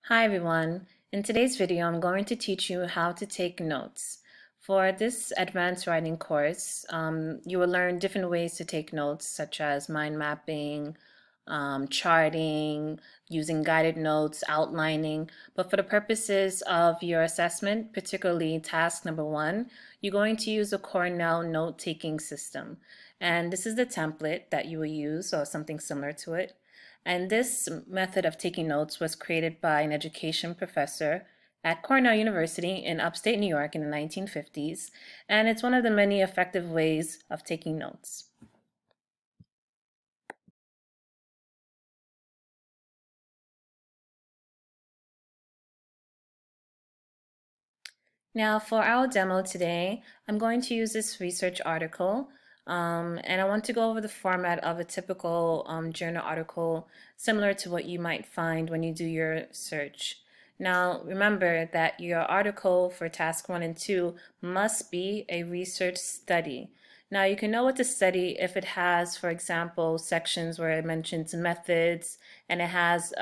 Hi everyone. In today's video, I'm going to teach you how to take notes. For this advanced writing course, you will learn different ways to take notes, such as mind mapping, charting, using guided notes, outlining. But for the purposes of your assessment, particularly task number 1, you're going to use a Cornell note-taking system. And this is the template that you will use, or something similar to it. And this method of taking notes was created by an education professor at Cornell University in upstate New York in the 1950s, and it's one of the many effective ways of taking notes. Now for our demo today, I'm going to use this research article, and I want to go over the format of a typical journal article, similar to what you might find when you do your search. Now remember that your article for task 1 and 2 must be a research study. Now you can know what to study if it has, for example, sections where it mentions methods and it has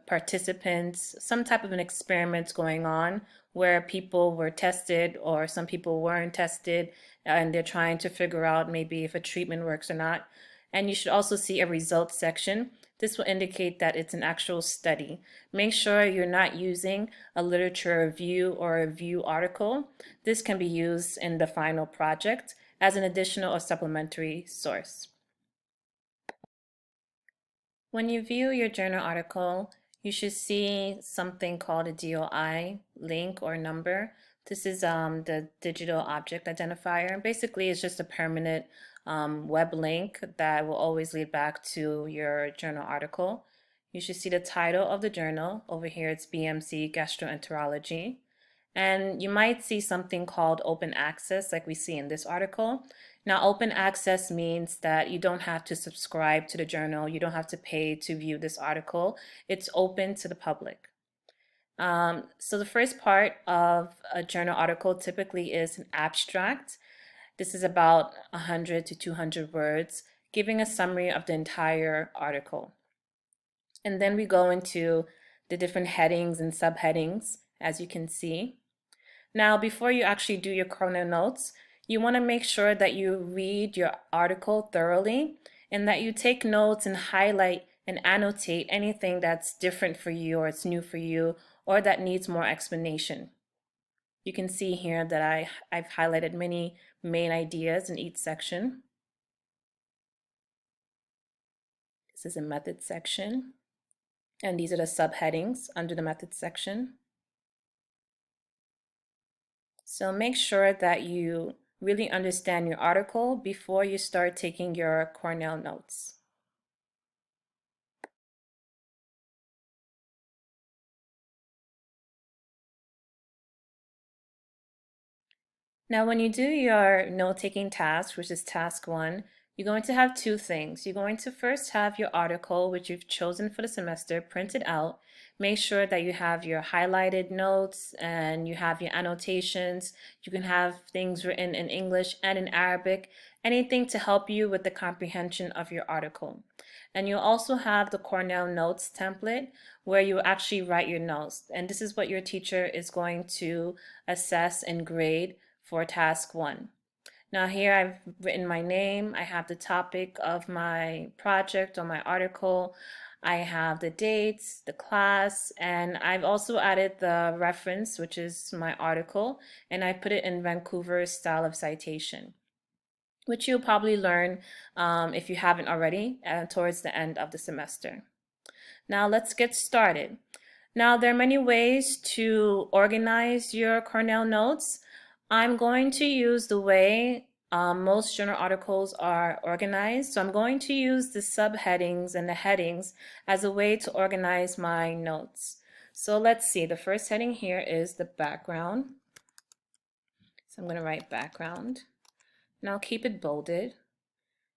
participants, some type of an experiment going on where people were tested or some people weren't tested and they're trying to figure out maybe if a treatment works or not. And you should also see a results section. This will indicate that it's an actual study. Make sure you're not using a literature review or a review article. This can be used in the final project as an additional or supplementary source. When you view your journal article, you should see something called a DOI link or number. This is the digital object identifier. Basically, it's just a permanent web link that will always lead back to your journal article. You should see the title of the journal. Over here, it's BMC Gastroenterology. And you might see something called open access like we see in this article. Now, open access means that you don't have to subscribe to the journal. You don't have to pay to view this article. It's open to the public. So the first part of a journal article typically is an abstract. This is about 100 to 200 words, giving a summary of the entire article. And then we go into the different headings and subheadings, as you can see. Now, before you actually do your Cornell Notes, you want to make sure that you read your article thoroughly and that you take notes and highlight and annotate anything that's different for you or it's new for you or that needs more explanation. You can see here that I've highlighted many main ideas in each section. This is a method section, and these are the subheadings under the method section. So make sure that you really understand your article before you start taking your Cornell notes. Now, when you do your note-taking task, which is task 1, you're going to have two things. You're going to first have your article, which you've chosen for the semester, printed out. Make sure that you have your highlighted notes and you have your annotations. You can have things written in English and in Arabic, anything to help you with the comprehension of your article. And you'll also have the Cornell Notes template where you actually write your notes. And this is what your teacher is going to assess and grade for task 1. Now here I've written my name, I have the topic of my project or my article, I have the dates, the class, and I've also added the reference, which is my article, and I put it in Vancouver style of citation, which you'll probably learn if you haven't already towards the end of the semester. Now let's get started. Now there are many ways to organize your Cornell notes. I'm going to use the way most journal articles are organized. So I'm going to use the subheadings and the headings as a way to organize my notes. So let's see, the first heading here is the background. So I'm going to write background. And I'll keep it bolded.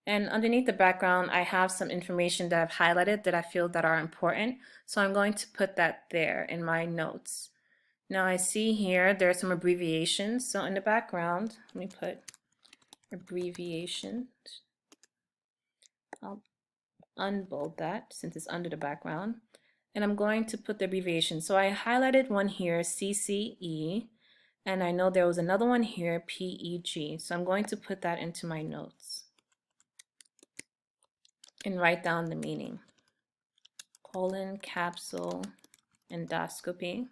And underneath the background, I have some information that I've highlighted that I feel that are important. So I'm going to put that there in my notes. Now I see here there are some abbreviations. So in the background, let me put abbreviations. I'll unbold that since it's under the background. and I'm going to put the abbreviation. So I highlighted one here, CCE, and I know there was another one here, PEG. So I'm going to put that into my notes and write down the meaning. Colon capsule endoscopy.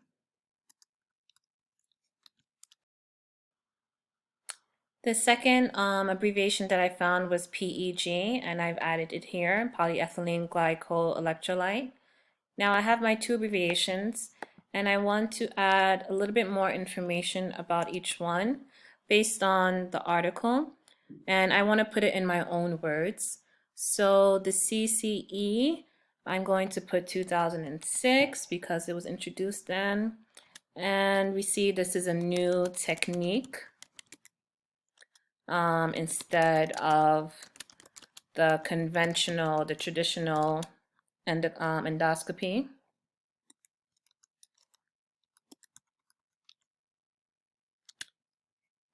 The second abbreviation that I found was PEG, and I've added it here, polyethylene glycol electrolyte. Now I have my two abbreviations, and I want to add a little bit more information about each one based on the article, and I want to put it in my own words. So the CCE, I'm going to put 2006 because it was introduced then, and we see this is a new technique instead of the conventional, the traditional endoscopy.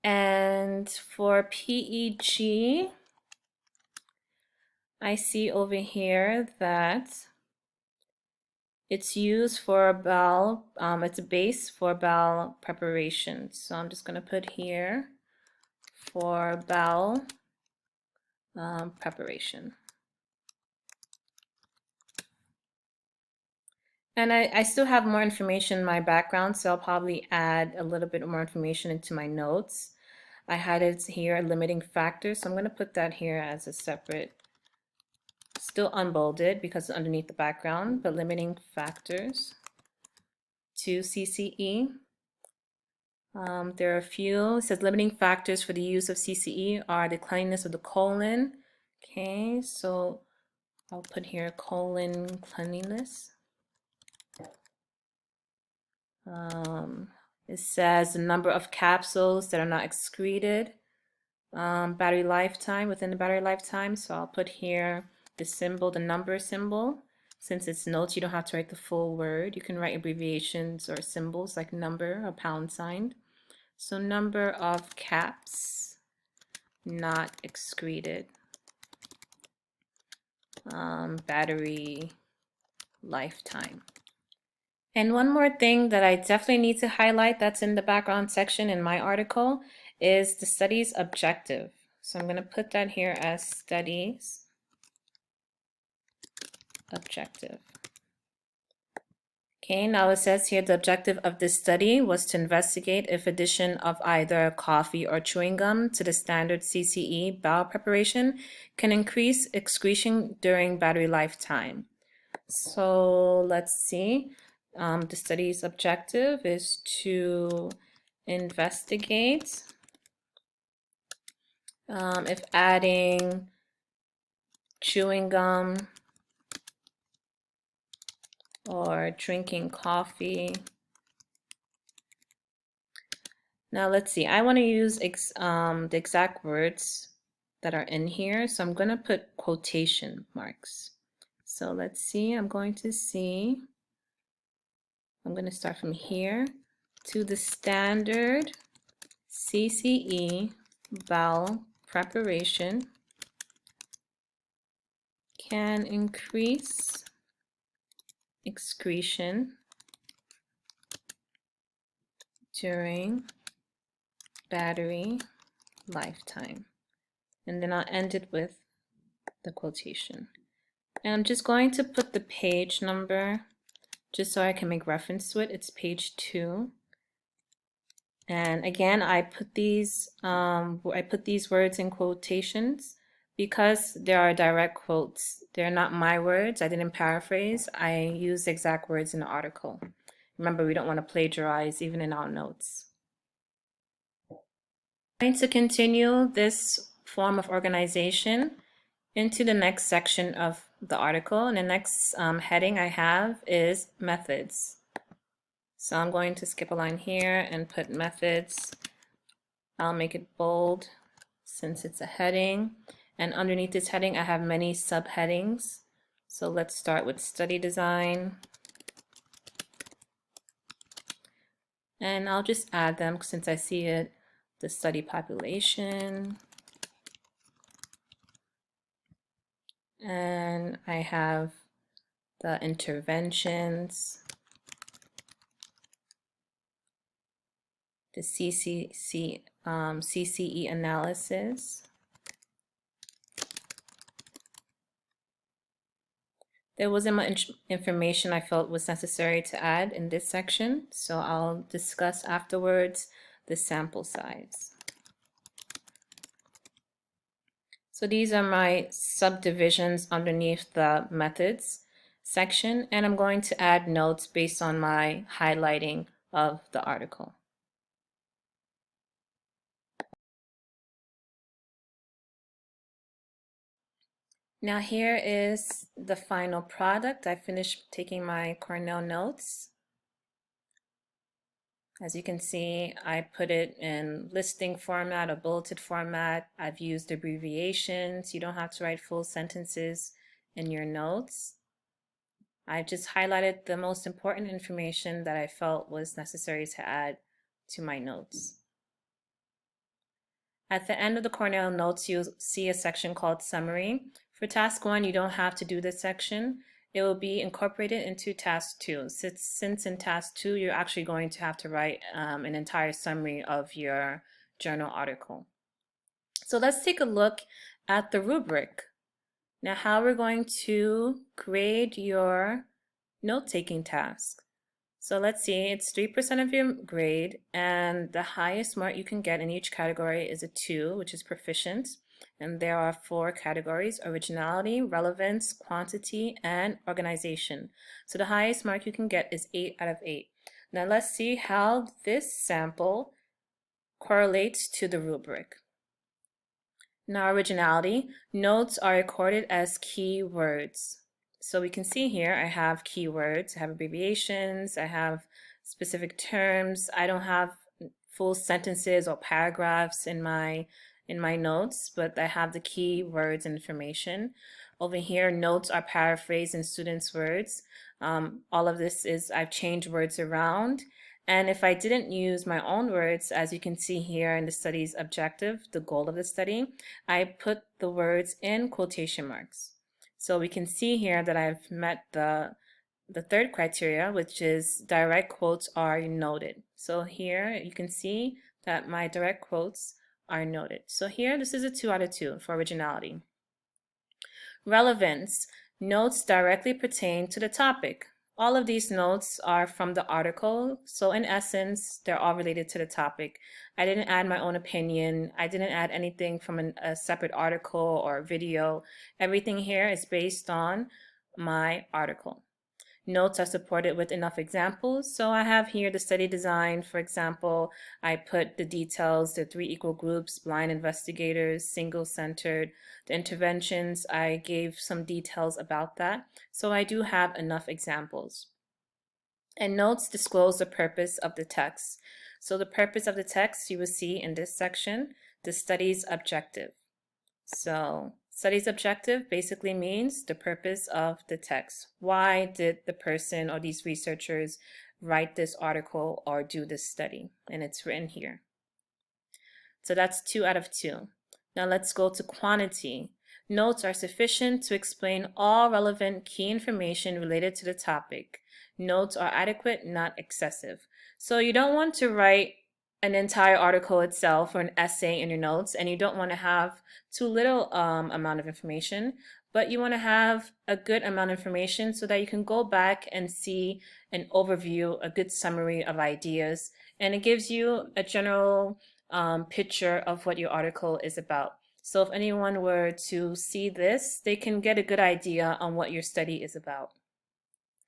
And for PEG, I see over here that it's used for bowel, it's a base for bowel preparation. So I'm just going to put here for bowel preparation. And I still have more information in my background, so I'll probably add a little bit more information into my notes. I had it here, limiting factors, so I'm going to put that here as a separate, still unbolded because it's underneath the background, but limiting factors to CCE. There are a few. It says limiting factors for the use of CCE are the cleanliness of the colon. Okay, so I'll put here colon cleanliness. It says the number of capsules that are not excreted, battery lifetime, within the battery lifetime. So I'll put here the symbol, the number symbol. Since it's notes, you don't have to write the full word. You can write abbreviations or symbols like number or pound sign. So number of caps not excreted, battery lifetime. And one more thing that I definitely need to highlight that's in the background section in my article is the study's objective. So I'm going to put that here as studies objective. Okay, now it says here the objective of this study was to investigate if addition of either coffee or chewing gum to the standard CCE bowel preparation can increase excretion during battery lifetime. So let's see. The study's objective is to investigate if adding chewing gum or drinking coffee. Now let's see. I want to use the exact words that are in here, so I'm going to put quotation marks. So let's see. I'm going to start from here to the standard CCE bowel preparation can increase excretion during battery lifetime. And then I'll end it with the quotation. And I'm just going to put the page number just so I can make reference to it. It's page 2. And again, I put these words in quotations because there are direct quotes. They're not my words. I didn't paraphrase. I used exact words in the article. Remember, we don't want to plagiarize even in our notes. I'm going to continue this form of organization into the next section of the article. And the next heading I have is methods. So I'm going to skip a line here and put methods. I'll make it bold since it's a heading. And underneath this heading, I have many subheadings. So let's start with study design. And I'll just add them since I see it. The study population. And I have the interventions, the CCE analysis. There wasn't much information I felt was necessary to add in this section, so I'll discuss afterwards the sample size. So these are my subdivisions underneath the methods section, and I'm going to add notes based on my highlighting of the article. Now here is the final product. I finished taking my Cornell Notes. As you can see, I put it in listing format or bulleted format. I've used abbreviations. You don't have to write full sentences in your notes. I've just highlighted the most important information that I felt was necessary to add to my notes. At the end of the Cornell Notes, you'll see a section called Summary. For Task 1, you don't have to do this section. It will be incorporated into Task 2. Since in Task 2, you're actually going to have to write an entire summary of your journal article. So let's take a look at the rubric. Now, how we're going to grade your note-taking task. So let's see, it's 3% of your grade, and the highest mark you can get in each category is a 2, which is proficient. And there are 4 categories: originality, relevance, quantity, and organization. So the highest mark you can get is 8 out of 8. Now let's see how this sample correlates to the rubric. Now, originality, notes are recorded as keywords. So we can see here I have keywords, I have abbreviations, I have specific terms. I don't have full sentences or paragraphs in my notes, but I have the keywords information. Over here, notes are paraphrased in students' words. All of this is, I've changed words around. And if I didn't use my own words, as you can see here in the study's objective, the goal of the study, I put the words in quotation marks. So we can see here that I've met the third criteria, which is direct quotes are noted. So here you can see that my direct quotes are noted. So here, this is a 2 out of 2 for originality. Relevance, notes directly pertain to the topic. All of these notes are from the article, so in essence, they're all related to the topic. I didn't add my own opinion. I didn't add anything from a separate article or video. Everything here is based on my article. Notes are supported with enough examples. So I have here the study design. For example, I put the details, the 3 equal groups, blind investigators, single-centered. The interventions, I gave some details about that. So I do have enough examples. And notes disclose the purpose of the text. So the purpose of the text you will see in this section, the study's objective. So study's objective basically means the purpose of the text. Why did the person or these researchers write this article or do this study? And it's written here. So that's 2 out of 2. Now let's go to quantity. Notes are sufficient to explain all relevant key information related to the topic. Notes are adequate, not excessive. So you don't want to write an entire article itself or an essay in your notes, and you don't want to have too little amount of information, but you want to have a good amount of information so that you can go back and see an overview, a good summary of ideas, and it gives you a general picture of what your article is about. So if anyone were to see this, they can get a good idea on what your study is about.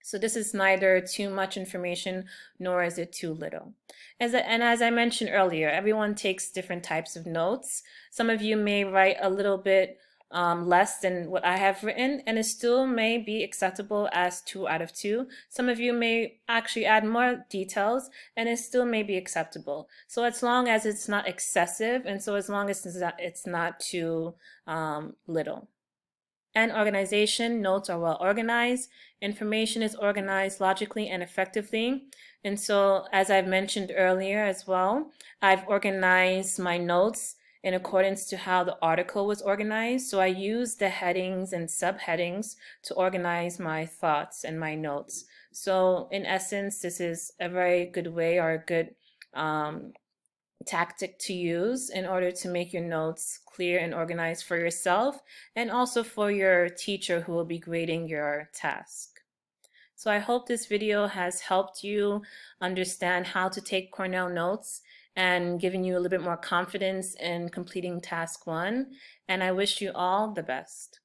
So this is neither too much information nor is it too little. As I mentioned earlier, everyone takes different types of notes. Some of you may write a little bit less than what I have written, and it still may be acceptable as 2 out of 2. Some of you may actually add more details, and it still may be acceptable. So as long as it's not excessive, and so as long as it's not too little. And organization, notes are well organized. Information is organized logically and effectively. And so, as I've mentioned earlier as well, I've organized my notes in accordance to how the article was organized. So I used the headings and subheadings to organize my thoughts and my notes. So in essence, this is a very good way or a good tactic to use in order to make your notes clear and organized for yourself and also for your teacher who will be grading your task. So I hope this video has helped you understand how to take Cornell Notes and given you a little bit more confidence in completing task 1. And I wish you all the best.